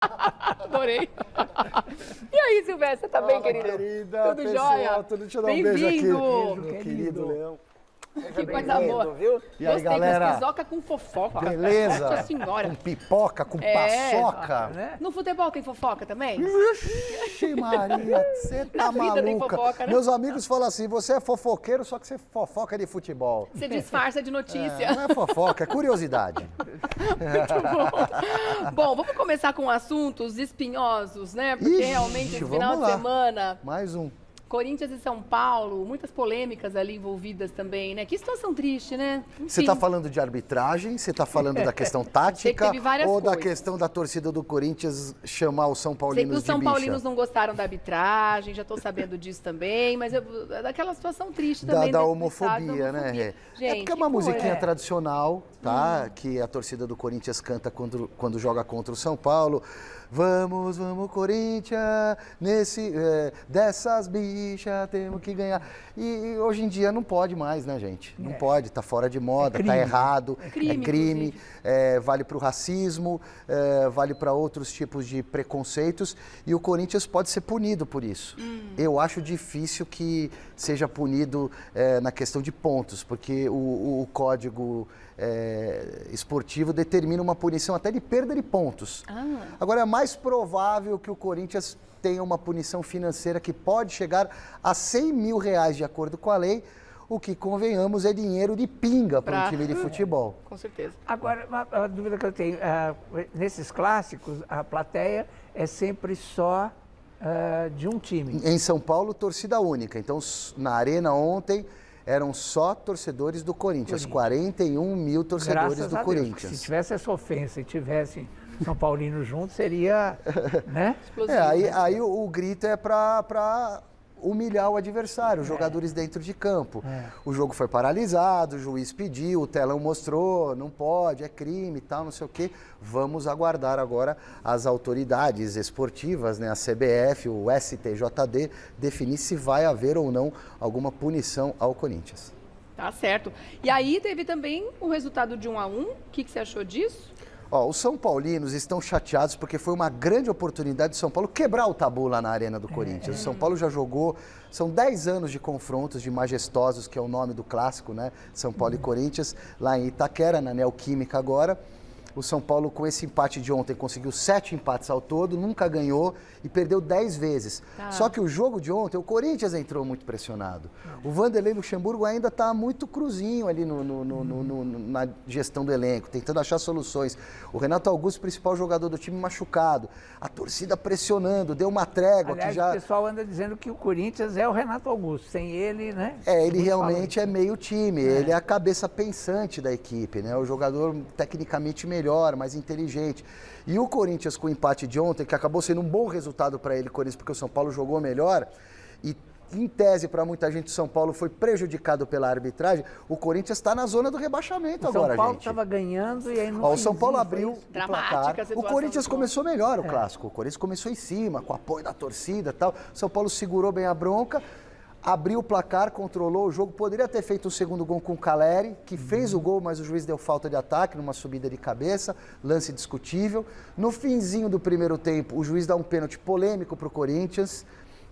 Adorei. E aí, Silvestre, tá bem, querido? Querida, Tudo pessoal, jóia? deixa eu dar um beijo aqui. Bem-vindo. Meu querido Leão. Que coisa boa. Viu? E aí, Gostei, galera? pisoca com fofoca. Beleza? Nossa senhora. Com pipoca, com paçoca. No futebol tem fofoca também? Vixe, Maria, você tá Na vida tem maluca. fofoca, né? Meus amigos falam assim, você é fofoqueiro, só que você fofoca de futebol. Você disfarça de notícia. Não é fofoca, é curiosidade. Bom, vamos começar com assuntos espinhosos, né? Porque Ixi, realmente esse final vamos de lá. semana, Mais um. Corinthians e São Paulo, muitas polêmicas ali envolvidas também, né? Que situação triste, né? Você Enfim. está falando de arbitragem, você está falando da questão tática teve várias ou da coisas. questão da torcida do Corinthians chamar os São Sei que Paulinos os de São bicha? Paulinos não gostaram da arbitragem, já estou sabendo disso também, mas daquela situação triste também. Da dentro do homofobia, estádio, da né? homofobia. É Gente, porque é uma que musiquinha coisa. tradicional, tá? Que a torcida do Corinthians canta quando joga contra o São Paulo. Vamos, vamos, Corinthians, dessas bichas temos que ganhar. E hoje em dia não pode mais, né, gente? Não pode, tá fora de moda, tá errado, é crime, vale para o racismo, vale para outros tipos de preconceitos e o Corinthians pode ser punido por isso. Eu acho difícil que seja punido na questão de pontos, porque o código esportivo determina uma punição até de perda de pontos. Agora, é mais provável que o Corinthians tenha uma punição financeira que pode chegar a R$100 mil, de acordo com a lei, o que, convenhamos, é dinheiro de pinga para um time de futebol. Com certeza. Agora, a dúvida que eu tenho, nesses clássicos, a plateia é sempre só de um time. Em São Paulo, torcida única. Então, na Arena ontem, eram só torcedores do Corinthians. 41 mil torcedores Graças do a Deus, porque Corinthians. se tivesse essa ofensa e tivesse São Paulino junto, seria, né? Aí o grito é para humilhar o adversário, os jogadores dentro de campo. O jogo foi paralisado, o juiz pediu, o telão mostrou, não pode, é crime e tal, não sei o quê. Vamos aguardar agora as autoridades esportivas, né, a CBF, o STJD, definir se vai haver ou não alguma punição ao Corinthians. Tá certo. E aí teve também o resultado de 1-1. O que você achou disso? Os São Paulinos estão chateados porque foi uma grande oportunidade de São Paulo quebrar o tabu lá na Arena do Corinthians. O São Paulo já jogou, são 10 anos de confrontos de majestosos, que é o nome do clássico, né? São Paulo e Corinthians, lá em Itaquera, na Neoquímica agora. O São Paulo, com esse empate de ontem, conseguiu 7 empates ao todo, nunca ganhou e perdeu 10 vezes. Só que o jogo de ontem, o Corinthians entrou muito pressionado. O Vanderlei Luxemburgo ainda está muito cruzinho ali na gestão do elenco, tentando achar soluções. O Renato Augusto, principal jogador do time, machucado. A torcida pressionando, deu uma trégua. Aliás, o pessoal anda dizendo que o Corinthians é o Renato Augusto, sem ele, né? Ele realmente é meio time, ele é a cabeça pensante da equipe, né? O jogador tecnicamente melhor, mais inteligente. E o Corinthians, com o empate de ontem, que acabou sendo um bom resultado para ele, Corinthians, porque o São Paulo jogou melhor, e em tese, para muita gente, o São Paulo foi prejudicado pela arbitragem, o Corinthians está na zona do rebaixamento agora, gente. O São Paulo estava ganhando e aí no O São Paulo abriu o dramática placar. a O Corinthians situação. começou melhor o clássico. O Corinthians começou em cima, com o apoio da torcida e tal. O São Paulo segurou bem a bronca, abriu o placar, controlou o jogo. Poderia ter feito o segundo gol com o Caleri, que fez o gol, mas o juiz deu falta de ataque numa subida de cabeça, lance discutível. No finzinho do primeiro tempo, o juiz dá um pênalti polêmico para o Corinthians.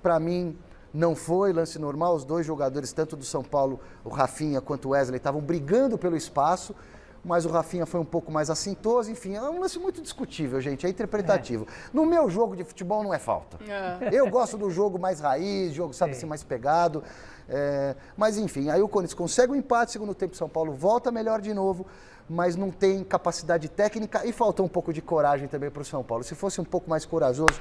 Para mim, não foi lance normal. Os dois jogadores, tanto do São Paulo, o Rafinha quanto o Wesley, estavam brigando pelo espaço, mas o Rafinha foi um pouco mais assintoso. Enfim, é um lance muito discutível, gente, é interpretativo. No meu jogo de futebol não é falta. Eu gosto do jogo mais raiz, jogo, sabe, assim, mais pegado. Mas enfim, aí o Corinthians consegue o empate, segundo tempo o São Paulo volta melhor de novo, mas não tem capacidade técnica e faltou um pouco de coragem também para o São Paulo. Se fosse um pouco mais corajoso,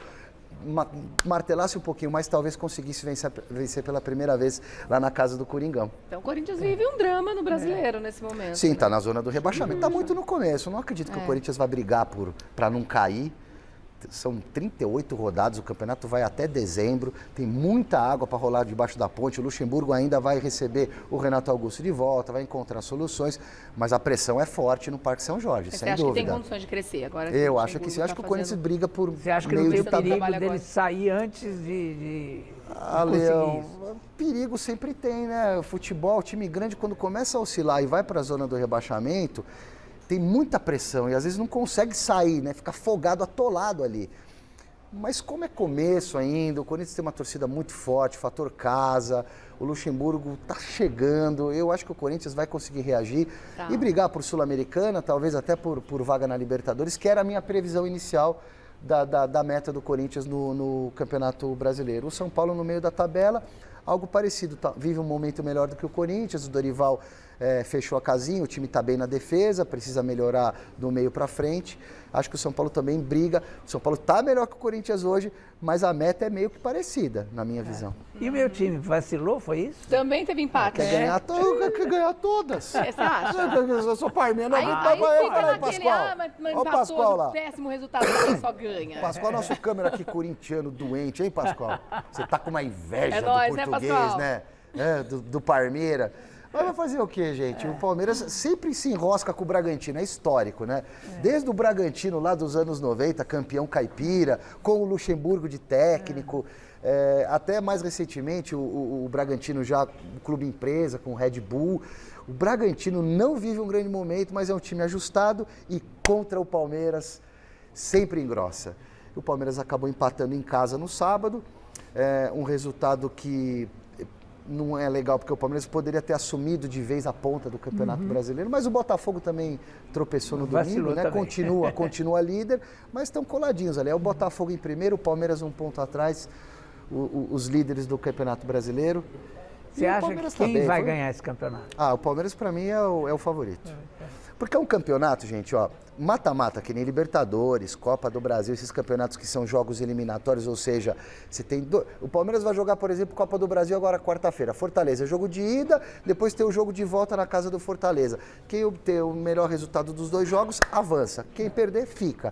martelasse um pouquinho mais, talvez conseguisse vencer pela primeira vez lá na casa do Coringão. Então o Corinthians vive um drama no brasileiro nesse momento. Sim, está na zona do rebaixamento. Está muito no começo. Eu não acredito que o Corinthians vai brigar para não cair. São 38 rodadas, o campeonato vai até dezembro, tem muita água para rolar debaixo da ponte. O Luxemburgo ainda vai receber o Renato Augusto de volta, vai encontrar soluções, mas a pressão é forte no Parque São Jorge, sem dúvida. Você acha que tem condições de crescer agora? Eu acho que sim. Acho que o Corinthians briga por Você acha que não tem o perigo dele sair antes de Leão, perigo sempre tem, né? O futebol, time grande, quando começa a oscilar e vai para a zona do rebaixamento, tem muita pressão e às vezes não consegue sair, né? Fica afogado, atolado ali. Mas como é começo ainda, o Corinthians tem uma torcida muito forte, fator casa, o Luxemburgo está chegando, eu acho que o Corinthians vai conseguir reagir e brigar por Sul-Americana, talvez até por vaga na Libertadores, que era a minha previsão inicial da meta do Corinthians no Campeonato Brasileiro. O São Paulo no meio da tabela, algo parecido, vive um momento melhor do que o Corinthians, o Dorival fechou a casinha, o time está bem na defesa, precisa melhorar do meio para frente. Acho que o São Paulo também briga. O São Paulo está melhor que o Corinthians hoje, mas a meta é meio que parecida, na minha visão. E o meu time vacilou, foi isso? Também teve empate, Quer ganhar, quer ganhar todas. Você acha? Eu sou parmeiro, não Aí fica naquele, mas Olha o empatou, Pascoal lá. péssimo resultado, quem só ganha. Pascoal, nosso câmera aqui corintiano doente, hein, Pascoal? Você tá com uma inveja É do nóis, né, português, Pascoal? né? Do Parmeira. Mas vai fazer o quê, gente? O Palmeiras sempre se enrosca com o Bragantino, é histórico, né? Desde o Bragantino lá dos anos 90, campeão caipira, com o Luxemburgo de técnico, até mais recentemente o Bragantino já, o clube empresa, com o Red Bull. O Bragantino não vive um grande momento, mas é um time ajustado e contra o Palmeiras sempre engrossa. O Palmeiras acabou empatando em casa no sábado, um resultado que não é legal, porque o Palmeiras poderia ter assumido de vez a ponta do Campeonato Brasileiro, mas o Botafogo também tropeçou no domingo, né? Continua líder, mas estão coladinhos ali. É o Botafogo em primeiro, o Palmeiras um ponto atrás, os líderes do Campeonato Brasileiro. Você acha que quem vai ganhar esse campeonato? O Palmeiras para mim é o favorito. Porque é um campeonato, gente, ó, mata-mata, que nem Libertadores, Copa do Brasil, esses campeonatos que são jogos eliminatórios, ou seja, você tem o Palmeiras vai jogar, por exemplo, Copa do Brasil agora quarta-feira, Fortaleza, jogo de ida, depois tem o jogo de volta na casa do Fortaleza. Quem obter o melhor resultado dos dois jogos, avança. Quem perder, fica.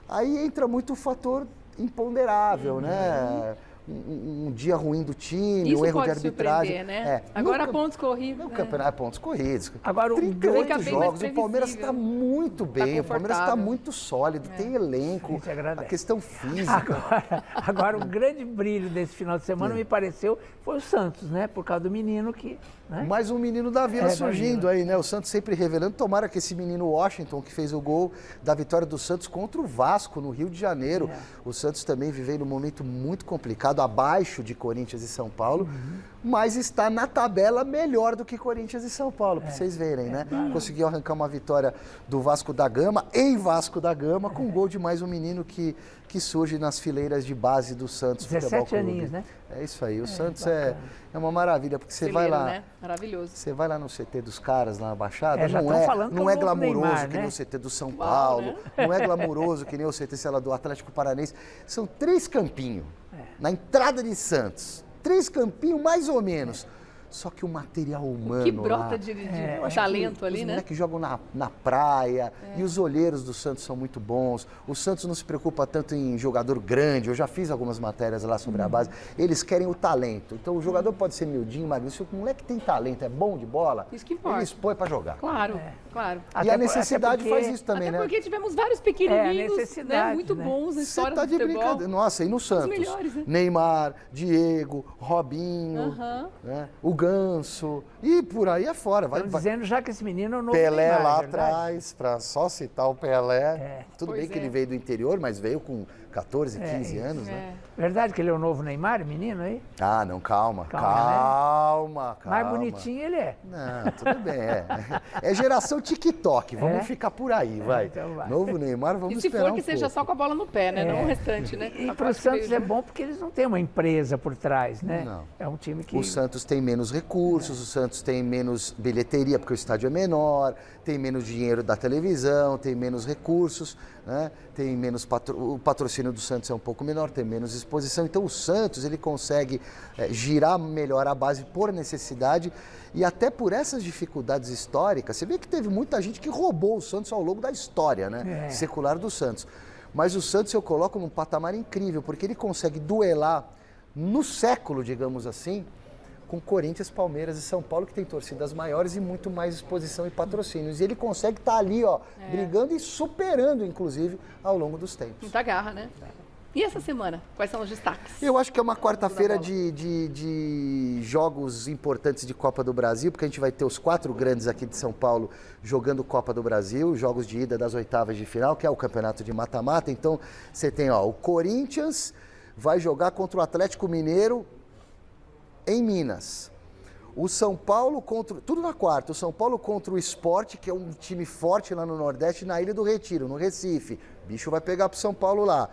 Aí entra muito o fator imponderável, né? Um dia ruim do time, isso um erro pode de arbitragem. Surpreender, né? Agora pontos corridos. No campeonato, pontos corridos. Agora, 38 fica jogos, bem o Palmeiras está muito bem, o Palmeiras está confortável. muito sólido, tem elenco, a questão física. Agora, o grande brilho desse final de semana, me pareceu, foi o Santos, né? Por causa do menino que... Né? Mais um menino da Vila surgindo aí, né? O Santos sempre revelando. Tomara que esse menino Washington, que fez o gol da vitória do Santos contra o Vasco, no Rio de Janeiro. O Santos também vivendo um momento muito complicado, abaixo de Corinthians e São Paulo, mas está na tabela melhor do que Corinthians e São Paulo, para vocês verem, né? Conseguiu arrancar uma vitória do Vasco da Gama, em Vasco da Gama, com gol de mais um menino que surge nas fileiras de base do Santos. 17 aninhos, né? É isso aí, o Santos é uma maravilha, porque você vai lá... Né? Maravilhoso. Você vai lá no CT dos caras, lá na Baixada, não é glamuroso que nem o CT do São Paulo, não é glamuroso que nem o CT, sei lá, do Atlético Paranaense. São 3 campinhos na entrada de Santos. 3 campinhos mais ou menos. Só que o material humano que brota lá, de talento ali, né? Os moleques jogam na praia e os olheiros do Santos são muito bons. O Santos não se preocupa tanto em jogador grande. Eu já fiz algumas matérias lá sobre a base. Eles querem o talento. Então o jogador pode ser miudinho, magrinho. Se o moleque tem talento, é bom de bola, isso que importa. Ele expõe para jogar. Claro. E a necessidade faz isso também, até né? porque tivemos vários pequenininhos, né, muito bons na história do futebol. Brincadeira. Nossa, e no Santos? Melhores, né? Neymar, Diego, Robinho, né? O Ganso, e por aí afora. Estão dizendo já que esse menino é o novo Pelé Neymar, lá verdade? atrás, para só citar o Pelé. Tudo Pois bem que ele veio do interior, mas veio com 14, 15 anos, né? Verdade que ele é o novo Neymar, menino aí? Ah, não, calma. Mais bonitinho ele é. Não, tudo bem, é geração TikTok, vamos ficar por aí, vai. Então vai. Novo Neymar, vamos E se esperar for que seja só com a bola no pé, né? Não o restante, né? E para o Santos é bom porque eles não têm uma empresa por trás, né? Não. É um time que... O Santos tem menos recursos, o Santos tem menos bilheteria, porque o estádio é menor, tem menos dinheiro da televisão, tem menos recursos, né? Tem menos o patrocínio do Santos é um pouco menor, tem menos exposição. Então o Santos ele consegue girar melhor a base por necessidade e até por essas dificuldades históricas. Você vê que teve muita gente que roubou o Santos ao longo da história, né? Secular do Santos. Mas o Santos eu coloco num patamar incrível, porque ele consegue duelar no século, digamos assim, com Corinthians, Palmeiras e São Paulo, que tem torcidas maiores e muito mais exposição e patrocínios. E ele consegue estar ali, ó, brigando e superando, inclusive, ao longo dos tempos. Muita garra, né? E essa semana, quais são os destaques? Eu acho que é uma quarta-feira de jogos importantes de Copa do Brasil, porque a gente vai ter os 4 grandes aqui de São Paulo jogando Copa do Brasil, jogos de ida das oitavas de final, que é o campeonato de mata-mata. Então, você tem o Corinthians vai jogar contra o Atlético Mineiro em Minas. O São Paulo contra... Tudo na quarta. O São Paulo contra o Sport, que é um time forte lá no Nordeste, na Ilha do Retiro, no Recife. O bicho vai pegar pro São Paulo lá.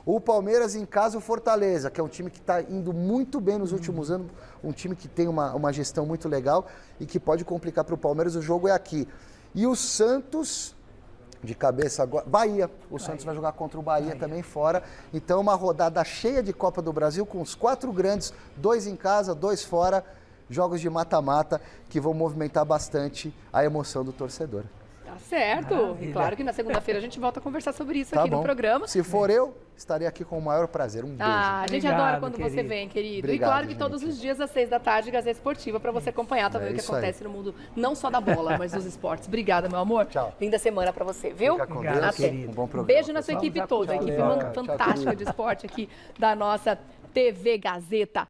O Palmeiras em casa, o Fortaleza, que é um time que está indo muito bem nos últimos anos, um time que tem uma gestão muito legal e que pode complicar para o Palmeiras. O jogo é aqui. E o Santos, de cabeça agora, Bahia. O Santos vai jogar contra o Bahia também fora. Então, uma rodada cheia de Copa do Brasil, com os 4 grandes, 2 em casa, 2 fora, jogos de mata-mata que vão movimentar bastante a emoção do torcedor. Tá certo. Maravilha. E claro que na segunda-feira a gente volta a conversar sobre isso Tá aqui bom. no programa. Se for eu, estarei aqui com o maior prazer. Um beijo. A gente Obrigado, adora quando você querido. vem, querido. Obrigado, e claro que gente. todos os dias às 6 da tarde, Gazeta Esportiva, para você acompanhar também o que isso aí. acontece no mundo, não só da bola, mas dos esportes. Obrigada, meu amor. Tchau. Linda semana para você, viu? Fica com Obrigado, Deus. querido. Um bom programa. Beijo na sua Vamos equipe já toda, a puxar o equipe dedo. fantástica querido. de esporte aqui da nossa TV Gazeta.